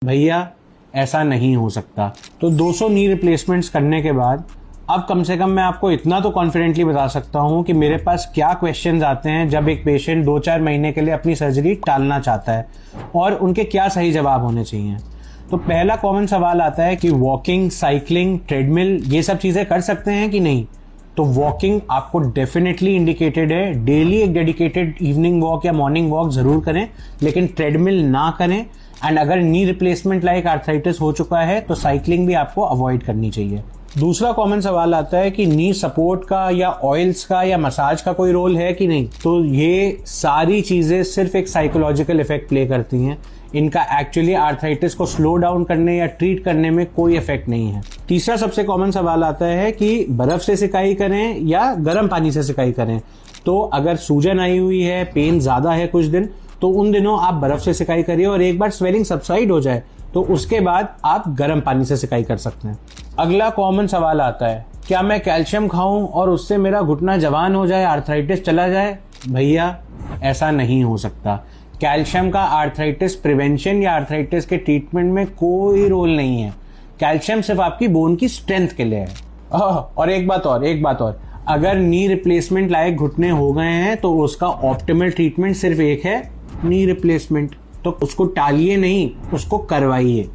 भैया ऐसा नहीं हो सकता। तो 200 नी रिप्लेसमेंट्स करने के बाद अब कम से कम मैं आपको इतना तो कॉन्फिडेंटली बता सकता हूं कि मेरे पास क्या क्वेश्चंस आते हैं जब एक पेशेंट 2-4 महीने के लिए अपनी सर्जरी टालना चाहता है और उनके क्या सही जवाब होने चाहिए। तो पहला कॉमन सवाल आता है कि वॉकिंग, साइकिलिंग, ट्रेडमिल ये सब चीजें कर सकते हैं कि नहीं। तो वॉकिंग आपको डेफिनेटली इंडिकेटेड है, डेली एक डेडिकेटेड इवनिंग वॉक या मॉर्निंग वॉक जरूर करें, लेकिन ट्रेडमिल ना करें। एंड अगर नी रिप्लेसमेंट लाइक आर्थराइटिस हो चुका है तो साइकिलिंग भी आपको अवॉइड करनी चाहिए। दूसरा कॉमन सवाल आता है कि नी सपोर्ट का या ऑयल्स का या मसाज का कोई रोल है कि नहीं। तो ये सारी चीजें सिर्फ एक साइकोलॉजिकल इफेक्ट प्ले करती हैं, इनका एक्चुअली आर्थराइटिस को स्लो डाउन करने या ट्रीट करने में कोई इफेक्ट नहीं है। तीसरा सबसे कॉमन सवाल आता है कि बर्फ से सिकाई करें या गर्म पानी से सिकाई करें। तो अगर सूजन आई हुई है, पेन ज्यादा है कुछ दिन, तो उन दिनों आप बर्फ से सिकाई करिए और एक बार स्वेलिंग सबसाइड हो जाए तो उसके बाद आप गर्म पानी से सिकाई कर सकते हैं। अगला कॉमन सवाल आता है, क्या मैं कैल्शियम खाऊं और उससे मेरा घुटना जवान हो जाए, आर्थराइटिस चला जाए। भैया ऐसा नहीं हो सकता। कैल्शियम का आर्थराइटिस प्रिवेंशन या आर्थराइटिस के ट्रीटमेंट में कोई रोल नहीं है। कैल्शियम सिर्फ आपकी बोन की स्ट्रेंथ के लिए है। और एक बात और, अगर नी रिप्लेसमेंट लायक घुटने हो गए हैं तो उसका ऑप्टिमल ट्रीटमेंट सिर्फ एक है, नी रिप्लेसमेंट। तो उसको टालिए नहीं, उसको करवाइए।